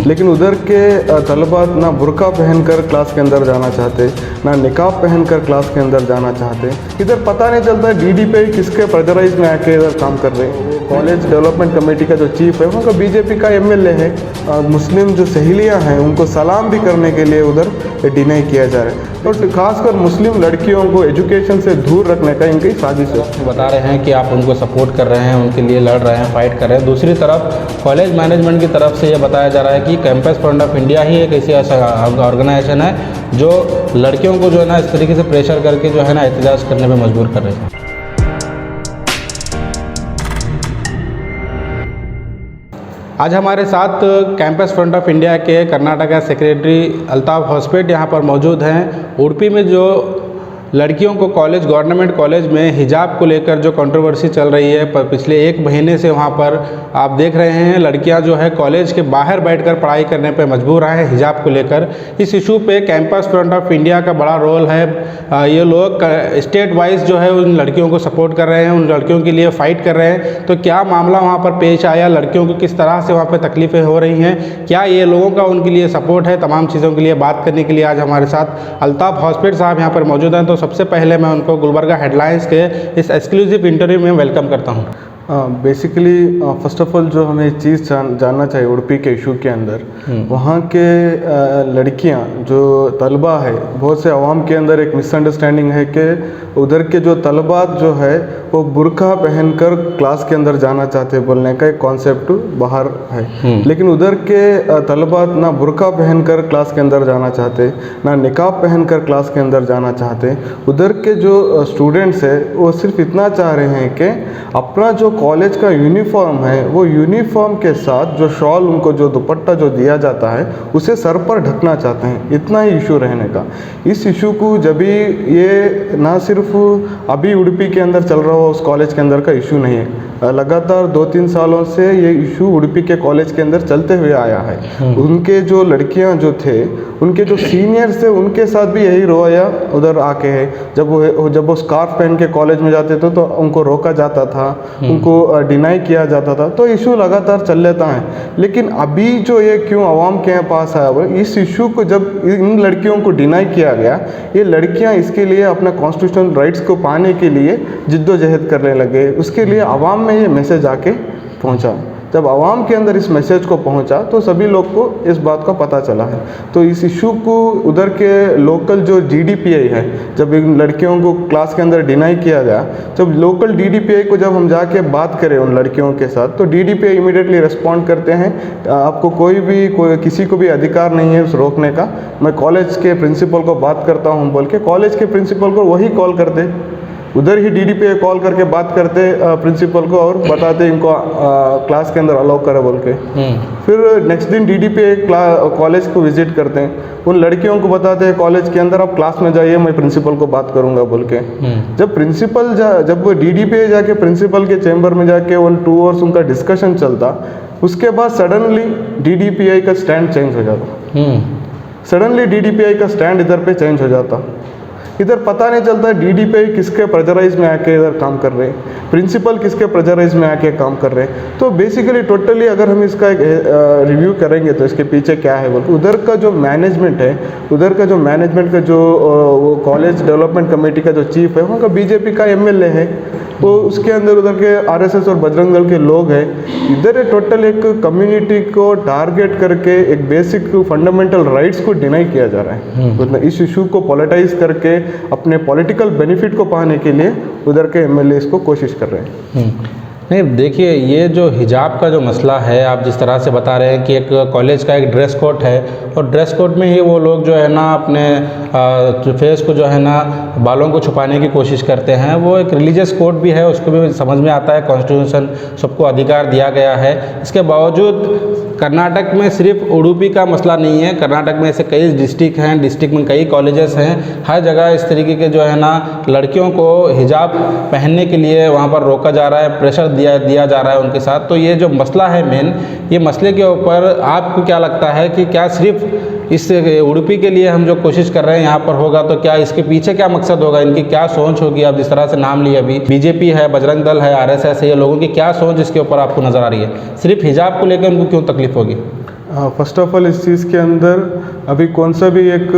लेकिन उधर के तलबा ना बुर्का पहनकर क्लास के अंदर जाना चाहते, ना निकाब पहनकर क्लास के अंदर जाना चाहते। इधर पता नहीं चलता DDPI किसके प्रेशराइज में आके इधर काम कर रहे हैं। कॉलेज डेवलपमेंट कमेटी का जो चीफ है उनका BJP का MLA है। मुस्लिम जो सहेलियाँ हैं उनको सलाम भी करने के लिए उधर डिनाई किया जा रहा है, और खासकर मुस्लिम लड़कियों को एजुकेशन से दूर रखने का इनकी साजिश है। बता रहे हैं कि आप उनको सपोर्ट कर रहे हैं, उनके लिए लड़ रहे हैं, फाइट कर रहे हैं। दूसरी तरफ कॉलेज मैनेजमेंट की तरफ से ये बताया जा रहा है कि कैंपस फ्रंट ऑफ इंडिया ही एक ऐसी ऑर्गेनाइजेशन है जो लड़कियों को जो है ना इस तरीके से प्रेशर करके जो है ना एहतजाज करने में मजबूर कर रही है। आज हमारे साथ कैंपस फ्रंट ऑफ इंडिया के कर्नाटका सेक्रेटरी अल्ताफ हॉस्पिट यहाँ पर मौजूद हैं। उडुपी में जो लड़कियों को गवर्नमेंट कॉलेज में हिजाब को लेकर जो कंट्रोवर्सी चल रही है पिछले 1 महीने से, वहाँ पर आप देख रहे हैं लड़कियाँ जो है कॉलेज के बाहर बैठकर पढ़ाई करने पे मजबूर हैं हिजाब को लेकर। इस इशू पे कैंपस फ्रंट ऑफ इंडिया का बड़ा रोल है। ये लोग स्टेट वाइज जो है उन लड़कियों को सपोर्ट कर रहे हैं, उन लड़कियों के लिए फ़ाइट कर रहे हैं। तो क्या मामला वहाँ पर पेश आया, लड़कियों को किस तरह से वहाँ पर तकलीफ़ें हो रही हैं, क्या ये लोगों का उनके लिए सपोर्ट है, तमाम चीज़ों के लिए बात करने के लिए आज हमारे साथ अल्ताफ हॉस्पिट साहब यहाँ पर मौजूद हैं। तो सबसे पहले मैं उनको गुलबर्गा हेडलाइंस के इस एक्सक्लूसिव इंटरव्यू में वेलकम करता हूँ। बेसिकली फर्स्ट ऑफ ऑल जो हमें चीज़ जानना चाहिए उडुपी के इशू के अंदर, वहाँ के लड़कियाँ जो तलबा है, बहुत से अवाम के अंदर एक मिसअंडरस्टैंडिंग है कि उधर के जो तलबा जो है वो बुर्का पहनकर क्लास के अंदर जाना चाहते बोलने का एक कॉन्सेप्ट बाहर है। लेकिन उधर के तलबा ना बुर्का पहनकर क्लास के अंदर जाना चाहते, ना निकाब पहनकर क्लास के अंदर जाना चाहते। उधर के जो स्टूडेंट्स है वो सिर्फ इतना चाह रहे हैं कि अपना जो कॉलेज का यूनिफॉर्म है वो यूनिफॉर्म के साथ जो शॉल, उनको जो दुपट्टा जो दिया जाता है उसे सर पर ढकना चाहते हैं। इतना ही इशू रहने का। इस इशू को जब भी ये ना सिर्फ अभी उडुपी के अंदर चल रहा हो उस कॉलेज के अंदर का इशू नहीं है, लगातार 2-3 सालों से ये इशू उडुपी के कॉलेज के अंदर चलते हुए आया है। उनके जो लड़कियां जो थे, उनके जो सीनियर्स थे, उनके साथ भी यही रवैया उधर आके है। जब वो स्कार्फ पहन के कॉलेज में जाते थे तो उनको रोका जाता था, उनको डिनाई किया जाता था। तो इशू लगातार चल लेता है। लेकिन अभी जो ये क्यों आवाम के पास आया हुआ, इस इशू को जब इन लड़कियों को डिनाई किया गया, ये लड़कियां इसके लिए अपने कॉन्स्टिट्यूशनल राइट्स को पाने के लिए जिद्दोजहद करने लगे। उसके लिए आवाम में ये मैसेज आके पहुंचा। जब आवाम के अंदर इस मैसेज को पहुंचा तो सभी लोग को इस बात का पता चला है। तो इस इशू को उधर के लोकल जो DDPI है, जब इन लड़कियों को क्लास के अंदर डिनाई किया गया, जब लोकल DDPI को जब हम जाके बात करें उन लड़कियों के साथ, तो DDPI इमीडिएटली रिस्पॉन्ड करते हैं, आपको किसी को भी अधिकार नहीं है उस रोकने का। मैं कॉलेज के प्रिंसिपल को बात करता हूँ बोल के कॉलेज के प्रिंसिपल को वही कॉल करते, उधर ही DDPI कॉल करके बात करते प्रिंसिपल को और बताते इनको क्लास के अंदर अलाउ करे बोल के। फिर नेक्स्ट दिन DDPI कॉलेज को विजिट करते हैं, उन लड़कियों को बताते हैं कॉलेज के अंदर आप क्लास में जाइए, मैं प्रिंसिपल को बात करूंगा बोल के। जब वो DDPI जाके प्रिंसिपल के चैम्बर में जाके 2 आवर्स उनका डिस्कशन चलता, उसके बाद सडनली DDPI का स्टैंड चेंज हो जाता। सडनली DDPI का स्टैंड इधर पे चेंज हो जाता। इधर पता नहीं चलता DDPI किसके प्रेशराइज में आके इधर काम कर रहे हैं, प्रिंसिपल किसके प्रेशराइज में आके काम कर रहे हैं। तो बेसिकली टोटली अगर हम इसका एक रिव्यू करेंगे तो इसके पीछे क्या है बोल, उधर का जो मैनेजमेंट है, उधर का जो मैनेजमेंट का जो कॉलेज डेवलपमेंट कमेटी का जो चीफ है उनका BJP का MLA है, वो उसके अंदर उधर के RSS और बजरंग दल के लोग हैं। इधर टोटल एक कम्युनिटी को टारगेट करके एक बेसिक फंडामेंटल राइट्स को डिनाई किया जा रहा है। मतलब इस इशू को पॉलिटाइज करके अपने पॉलिटिकल बेनिफिट को पाने के लिए उधर के MLA इसको कोशिश कर रहे हैं। नहीं, देखिए ये जो हिजाब का जो मसला है, आप जिस तरह से बता रहे हैं कि एक कॉलेज का एक ड्रेस कोड है और ड्रेस कोड में ही वो लोग जो है ना अपने फेस को जो है ना बालों को छुपाने की कोशिश करते हैं। वो एक रिलीजियस कोड भी है, उसको भी समझ में आता है, कॉन्स्टिट्यूशन सबको अधिकार दिया गया है। इसके बावजूद कर्नाटक में सिर्फ उडुपी का मसला नहीं है, कर्नाटक में ऐसे कई डिस्ट्रिक्ट हैं, डिस्ट्रिक्ट में कई कॉलेजेस हैं, हर जगह इस तरीके के जो है ना लड़कियों को हिजाब पहनने के लिए वहाँ पर रोका जा रहा है, प्रेशर दिया जा रहा है उनके साथ। तो ये जो मसला है मेन, ये मसले के ऊपर आपको क्या लगता है कि क्या सिर्फ इस उडुपी के लिए हम जो कोशिश कर रहे हैं यहाँ पर होगा, तो क्या इसके पीछे क्या मकसद होगा, इनकी क्या सोच होगी? आप जिस तरह से नाम लिए अभी BJP है, बजरंग दल है, RSS है, ये लोगों की क्या सोच इसके ऊपर आपको नज़र आ रही है? सिर्फ हिजाब को लेकर उनको क्यों तकलीफ होगी? हाँ, फर्स्ट ऑफ ऑल इस चीज़ के अंदर अभी कौन सा भी एक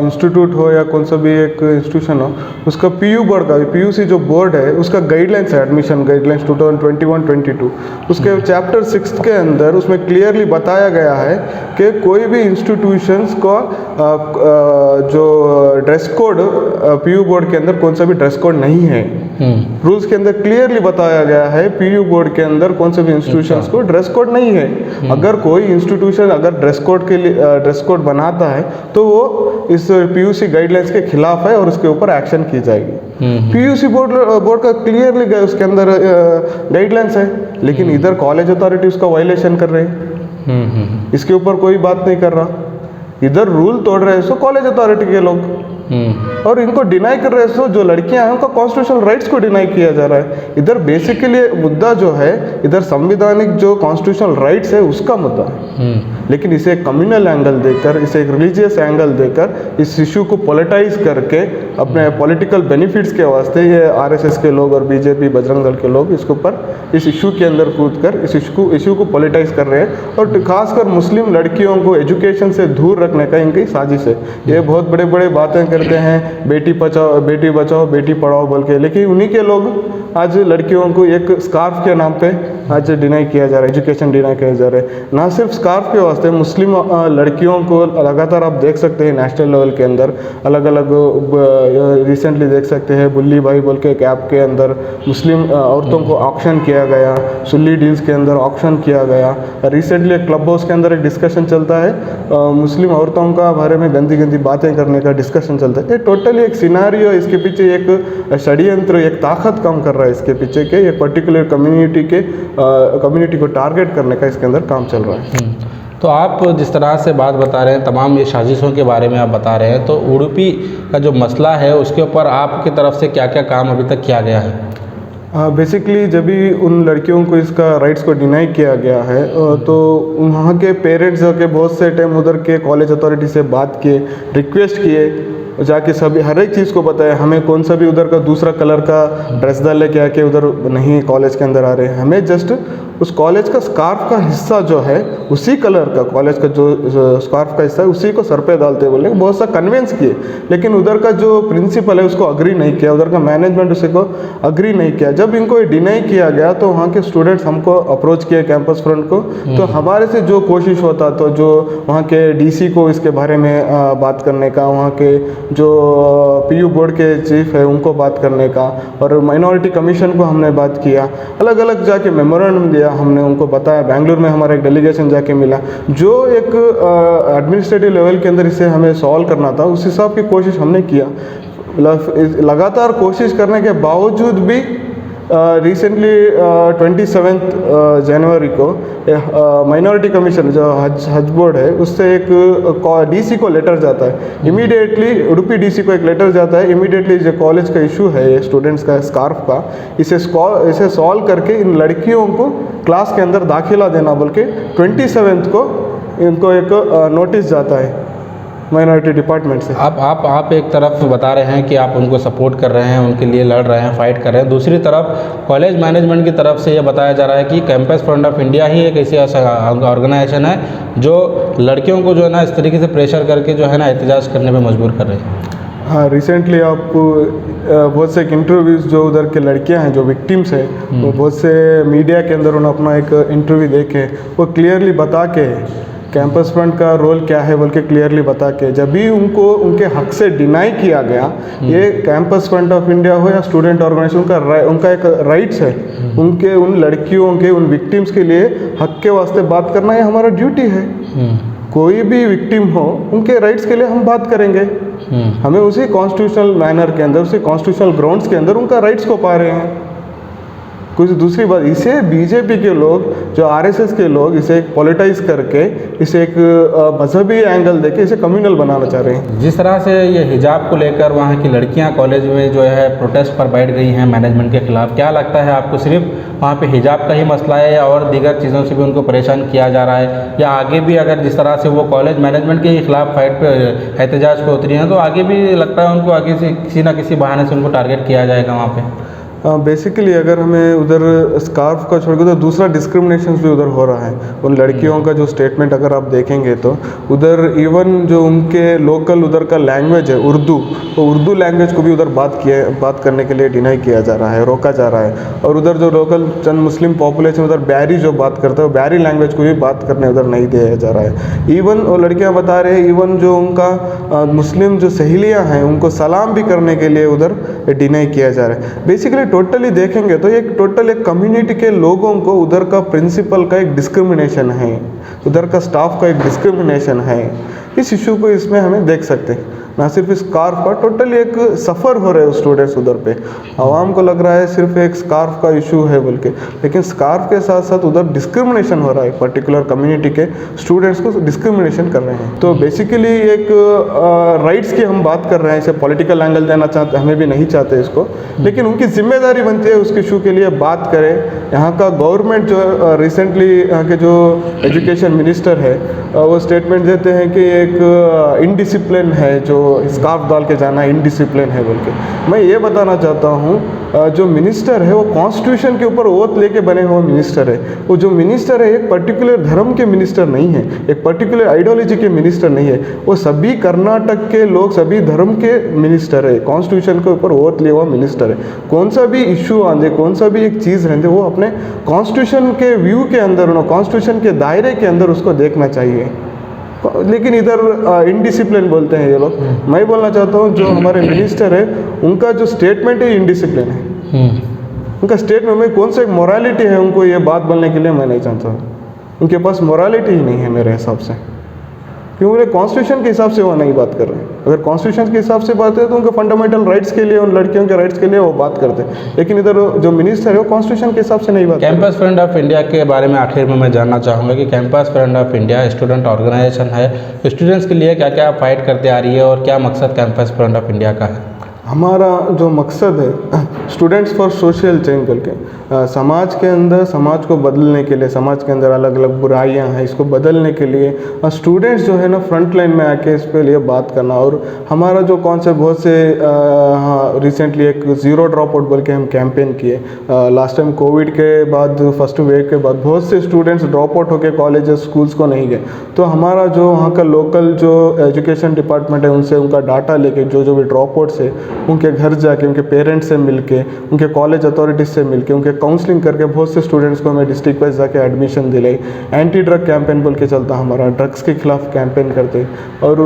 इंस्टीट्यूट हो या कौन सा भी एक इंस्टीट्यूशन हो, उसका पीयू बोर्ड का पीयूसी जो बोर्ड है उसका गाइडलाइंस है, एडमिशन गाइडलाइंस 2021-22, उसके चैप्टर 6 के अंदर उसमें क्लियरली बताया गया है कि कोई भी इंस्टीट्यूशंस को जो ड्रेस कोड पीयू बोर्ड के अंदर कौन सा भी ड्रेस कोड नहीं है। रूल्स के अंदर क्लियरली बताया गया है पीयू बोर्ड के अंदर कौन से भी इंस्टीट्यूशंस को ड्रेस कोड नहीं है। अगर कोई इंस्टीट्यूशन अगर ड्रेस कोड के लिए ड्रेस कोड बनाता है तो वो इस पीयूसी गाइडलाइंस के खिलाफ है और उसके ऊपर एक्शन की जाएगी। पीयूसी बोर्ड का क्लियरली उसके अंदर गाइडलाइंस है, लेकिन इधर कॉलेज अथॉरिटी उसका वायलेशन कर रहे हैं। इसके ऊपर कोई बात नहीं कर रहा, इधर रूल तोड़ रहे हैं सो कॉलेज अथॉरिटी के लोग, और इनको डिनाई कर रहे हैं सो जो लड़कियां हैं उनका कॉन्स्टिट्यूशनल राइट्स को डिनाई किया जा रहा है। इधर बेसिकली मुद्दा जो है इधर संविधानिक जो कॉन्स्टिट्यूशनल राइट्स है उसका मुद्दा है, लेकिन इसे एक कम्युनल एंगल देकर, इसे एक रिलीजियस एंगल देकर इस इशू को पॉलिटाइज करके अपने पॉलिटिकल बेनिफिट्स के वास्ते ये आरएसएस के लोग और बीजेपी बजरंग दल के लोग इसके ऊपर इस इशू के अंदर कूद कर इस इशू को पॉलिटाइज कर रहे हैं, और खासकर मुस्लिम लड़कियों को एजुकेशन से दूर रखने का इनकी साजिश है। ये बहुत बड़े बड़े बातें करते हैं बेटी बचाओ बेटी पढ़ाओ बोल के, लेकिन उन्हीं के लोग आज लड़कियों को एक स्कार्फ के नाम पे आज डिनाई किया जा रहा है, एजुकेशन डिनाई किया जा रहा है। ना सिर्फ स्कार्फ के वास्ते मुस्लिम लड़कियों को लगातार आप देख सकते हैं नेशनल लेवल के अंदर अलग अलग, रिसेंटली देख सकते हैं बुल्ली भाई बोल के एक ऐप के अंदर मुस्लिम औरतों को ऑक्शन किया गया, सुल्ली डील्स के अंदर ऑक्शन किया गया। रिसेंटली एक क्लब हाउस के अंदर एक डिस्कशन चलता है मुस्लिम औरतों का बारे में गंदी गंदी बातें करने का डिस्कशन चलता है। ये टोटली एक सिनारियो, इसके पीछे एक षड्यंत्र, एक ताकत काम कर रहा है इसके पीछे के, एक पर्टिकुलर कम्युनिटी को टारगेट करने का इसके अंदर काम चल रहा है। तो आप जिस तरह से बात बता रहे हैं, तमाम ये साजिशों के बारे में आप बता रहे हैं, तो उडुपी का जो मसला है उसके ऊपर आपकी तरफ से क्या क्या काम अभी तक किया गया है? बेसिकली जब भी उन लड़कियों को इसका राइट्स को डिनाई किया गया है तो वहाँ के पेरेंट्स के बहुत से टाइम उधर के कॉलेज अथॉरिटी से बात किए, रिक्वेस्ट किए, जाके सभी हर एक चीज़ को बताया हमें कौन सा भी उधर का दूसरा कलर का ड्रेस डाल लेके आके उधर नहीं कॉलेज के अंदर आ रहे हैं, हमें जस्ट उस कॉलेज का स्कार्फ का हिस्सा जो है उसी कलर का कॉलेज का जो स्कार्फ का हिस्सा है उसी को सर पे डालते बोले, बहुत सा कन्विंस किए, लेकिन उधर का जो प्रिंसिपल है उसको अग्री नहीं किया, उधर का मैनेजमेंट उसे को अग्री नहीं किया। जब इनको डिनाई किया गया तो वहाँ के स्टूडेंट्स हमको अप्रोच किए कैंपस फ्रंट को, तो हमारे से जो कोशिश होता तो जो वहाँ के डीसी को इसके बारे में बात करने का, वहाँ के जो पीयू बोर्ड के चीफ है उनको बात करने का, और माइनॉरिटी कमीशन को हमने बात किया, अलग अलग जाके मेमोरेंडम दिया, हमने उनको बताया। बेंगलुरु में हमारा एक डेलीगेशन जाके मिला, जो एक एडमिनिस्ट्रेटिव लेवल के अंदर इसे हमें सॉल्व करना था उस हिसाब की कोशिश हमने किया। लगातार कोशिश करने के बावजूद भी रिसेंटली 27 जनवरी को माइनॉरिटी कमीशन जो हज बोर्ड है उससे एक डीसी को लेटर जाता है, इमीडिएटली उडुपी डीसी को एक लेटर जाता है, इमीडिएटली जो कॉलेज का इशू है ये स्टूडेंट्स का स्कार्फ का, इसे सॉल्व करके इन लड़कियों को क्लास के अंदर दाखिला देना बोल के 27 को इनको एक नोटिस जाता है माइनॉरिटी डिपार्टमेंट से। आप एक तरफ बता रहे हैं कि आप उनको सपोर्ट कर रहे हैं, उनके लिए लड़ रहे हैं, फाइट कर रहे हैं, दूसरी तरफ कॉलेज मैनेजमेंट की तरफ से ये बताया जा रहा है कि कैंपस फ्रंट ऑफ इंडिया ही एक ऐसी ऑर्गेनाइजेशन है जो लड़कियों को जो है ना इस तरीके से प्रेशर करके जो है ना एहतजाज करने पर मजबूर कर रहे हैं। हाँ, रिसेंटली आप बहुत से इंटरव्यूज़ जो उधर के लड़कियां हैं जो विक्टिम्स हैं वो बहुत से मीडिया के अंदर उन्होंने अपना एक इंटरव्यू देखे, वो क्लियरली बता के कैंपस फ्रंट का रोल क्या है बोल के क्लियरली बता के, जब भी उनको उनके हक से डिनाई किया गया, ये कैंपस फ्रंट ऑफ इंडिया हो या स्टूडेंट ऑर्गेनाइजेशन उनका एक राइट्स है, उनके उन लड़कियों के उन विक्टिम्स के लिए हक के वास्ते बात करना ये हमारा ड्यूटी है। कोई भी विक्टिम हो उनके राइट्स के लिए हम बात करेंगे, हमें उसी कॉन्स्टिट्यूशनल मैनर के अंदर उसी कॉन्स्टिट्यूशनल ग्राउंड्स के अंदर उनका राइट्स को पा रहे हैं। कुछ दूसरी बात, इसे बीजेपी के लोग जो आरएसएस के लोग इसे एक पॉलिटाइज करके इसे एक मजहबी एंगल देके इसे कम्युनल बनाना चाह रहे हैं। जिस तरह से ये हिजाब को लेकर वहाँ की लड़कियाँ कॉलेज में जो है प्रोटेस्ट पर बैठ गई हैं मैनेजमेंट के खिलाफ, क्या लगता है आपको सिर्फ वहाँ पे हिजाब का ही मसला है या और दीगर चीज़ों से भी उनको परेशान किया जा रहा है, या आगे भी अगर जिस तरह से वो कॉलेज मैनेजमेंट के खिलाफ फाइट पे एहतजाज पे उतरी हैं तो आगे भी लगता है उनको आगे से किसी ना किसी बहाने से उनको टारगेट किया जाएगा वहाँ पे? बेसिकली अगर हमें उधर स्कार्फ का छोड़ के तो दूसरा डिस्क्रिमिनेशन भी उधर हो रहा है उन लड़कियों का। जो स्टेटमेंट अगर आप देखेंगे तो उधर इवन जो उनके लोकल उधर का लैंग्वेज है उर्दू, तो उर्दू लैंग्वेज को भी उधर बात करने के लिए डिनाई किया जा रहा है, रोका जा रहा है। और उधर जो लोकल चंद मुस्लिम पॉपुलेशन उधर बैरी जो बात करता है, बैरी लैंग्वेज को भी बात करने उधर नहीं दिया जा रहा है। इवन वो लड़कियाँ बता रहे हैं इवन जो उनका मुस्लिम जो सहेलियाँ हैं उनको सलाम भी करने के लिए उधर डिनाई किया जा रहा है। बेसिकली टोटली देखेंगे तो एक कम्युनिटी के लोगों को उधर का प्रिंसिपल का एक डिस्क्रिमिनेशन है, उधर का स्टाफ का एक डिस्क्रिमिनेशन है। इस इशू को इसमें हमें देख सकते हैं, ना सिर्फ स्कार्फ का टोटली एक सफ़र हो रहे हैं स्टूडेंट्स उधर पे। आवाम को लग रहा है सिर्फ एक स्कार्फ का इशू है बोल के, लेकिन स्कार्फ के साथ साथ उधर डिस्क्रिमिनेशन हो रहा है, पर्टिकुलर कम्युनिटी के स्टूडेंट्स को डिस्क्रिमिनेशन कर रहे हैं। तो बेसिकली एक राइट्स की हम बात कर रहे हैं, इसे पॉलिटिकल एंगल देना चाहते, हमें भी नहीं चाहते इसको, लेकिन उनकी जिम्मेदारी बनती है उसके इशू के लिए बात करें। यहाँ का गवर्नमेंट जो रिसेंटली यहाँ के जो एजुकेशन मिनिस्टर है वो स्टेटमेंट देते हैं कि एक इनडिसिप्लिन है, जो स्कार्फ डाल के जाना इनडिसिप्लिन है बोल के। मैं ये बताना चाहता हूँ जो मिनिस्टर है वो कॉन्स्टिट्यूशन के ऊपर ओथ लेके बने हुए मिनिस्टर है। वो जो मिनिस्टर है एक पर्टिकुलर धर्म के मिनिस्टर नहीं है, एक पर्टिकुलर आइडियोलॉजी के मिनिस्टर नहीं है, वो सभी कर्नाटक के लोग सभी धर्म के मिनिस्टर है, कॉन्स्टिट्यूशन के ऊपर ओथ लिए हुआ मिनिस्टर है। कौन सा भी इशू आंदे, कौन सा भी एक चीज़ रहते वो अपने कॉन्स्टिट्यूशन के व्यू के अंदर, कॉन्स्टिट्यूशन के दायरे के अंदर उसको देखना चाहिए। लेकिन इधर इनडिसिप्लिन बोलते हैं ये लोग। मैं बोलना चाहता हूँ जो हमारे मिनिस्टर है उनका जो स्टेटमेंट है इनडिसिप्लिन है। उनका स्टेटमेंट में कौन सा एक मोरालिटी है उनको ये बात बोलने के लिए, मैं नहीं जानता। उनके पास मोरालिटी ही नहीं है मेरे हिसाब से, क्योंकि कॉन्स्टिट्यूशन के हिसाब से वो नहीं बात कर रहे हैं। अगर कॉन्स्टिट्यूशन के हिसाब से बात है तो उनके फंडामेंटल राइट्स के लिए, उन लड़कियों के राइट्स के लिए वो बात करते हैं, लेकिन इधर जो मिनिस्टर है वो कॉन्स्टिट्यूशन के हिसाब से नहीं बात। कैंपस फ्रेंड ऑफ इंडिया के बारे में आखिर में मैं जानना चाहूँगा कि campus friend of India student organisation है, स्टूडेंट्स के लिए क्या क्या फाइट करते आ रही है और क्या मकसद कैंपस फ्रेंड ऑफ इंडिया का है? हमारा जो मकसद है स्टूडेंट्स फॉर सोशल चेंज बोल के, समाज के अंदर समाज को बदलने के लिए, समाज के अंदर अलग अलग बुराइयां हैं इसको बदलने के लिए स्टूडेंट्स जो है ना फ्रंट लाइन में आके इस पे लिए बात करना। और हमारा जो कॉन्सेप्ट बहुत से रिसेंटली एक ज़ीरो ड्रॉप आउट बोल के हम कैंपेन किए। लास्ट टाइम कोविड के बाद, फर्स्ट वेव के बाद बहुत से स्टूडेंट्स ड्रॉप आउट होकर कॉलेजेस स्कूल्स को नहीं गए। तो हमारा जो वहाँ का लोकल जो एजुकेशन डिपार्टमेंट है उनसे उनका डाटा लेके जो भी ड्रॉप आउट्स है उनके घर जाके, उनके पेरेंट्स से मिलके, उनके कॉलेज अथॉरिटीज़ से मिलके, उनके काउंसलिंग करके बहुत से स्टूडेंट्स को हमें डिस्ट्रिक्ट वाइज जाके एडमिशन दिलाई। एंटी ड्रग कैंपेन बोल के चलता हमारा, ड्रग्स के खिलाफ कैंपेन करते। और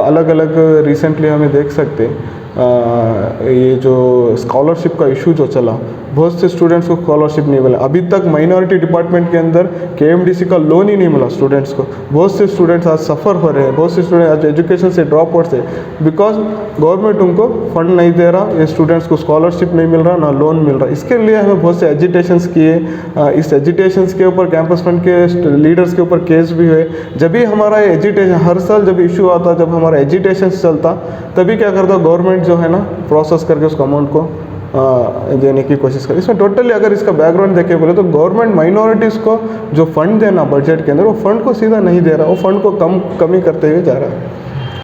अलग अलग रिसेंटली हमें देख सकते ये जो स्कॉलरशिप का इशू जो चला, बहुत से स्टूडेंट्स को स्कॉलरशिप नहीं मिला। अभी तक माइनॉरिटी डिपार्टमेंट के अंदर KMDC का लोन ही नहीं मिला स्टूडेंट्स को। बहुत से स्टूडेंट्स आज सफ़र हो रहे हैं, बहुत से स्टूडेंट आज एजुकेशन से ड्रॉप आउट से, बिकॉज गवर्नमेंट उनको फंड नहीं दे रहा, ये स्टूडेंट्स को स्कॉलरशिप नहीं मिल रहा, ना लोन मिल रहा। इसके लिए हमें बहुत से एजिटेशंस किए। इस एजिटेशंस के ऊपर कैंपस फ्रंट के लीडर्स के ऊपर केस भी हुए। जब भी हमारा एजिटेशन, हर साल जब इशू आता, जब हमारा एजिटेशन चलता, तभी क्या करता गवर्नमेंट जो है ना प्रोसेस करके उसको अमाउंट को देने की कोशिश करें। इसमें टोटली अगर इसका बैकग्राउंड देखे बोले तो गवर्नमेंट माइनॉरिटीज़ को जो फंड देना बजट के अंदर, वो फंड को सीधा नहीं दे रहा, वो फंड को कमी करते हुए जा रहा है।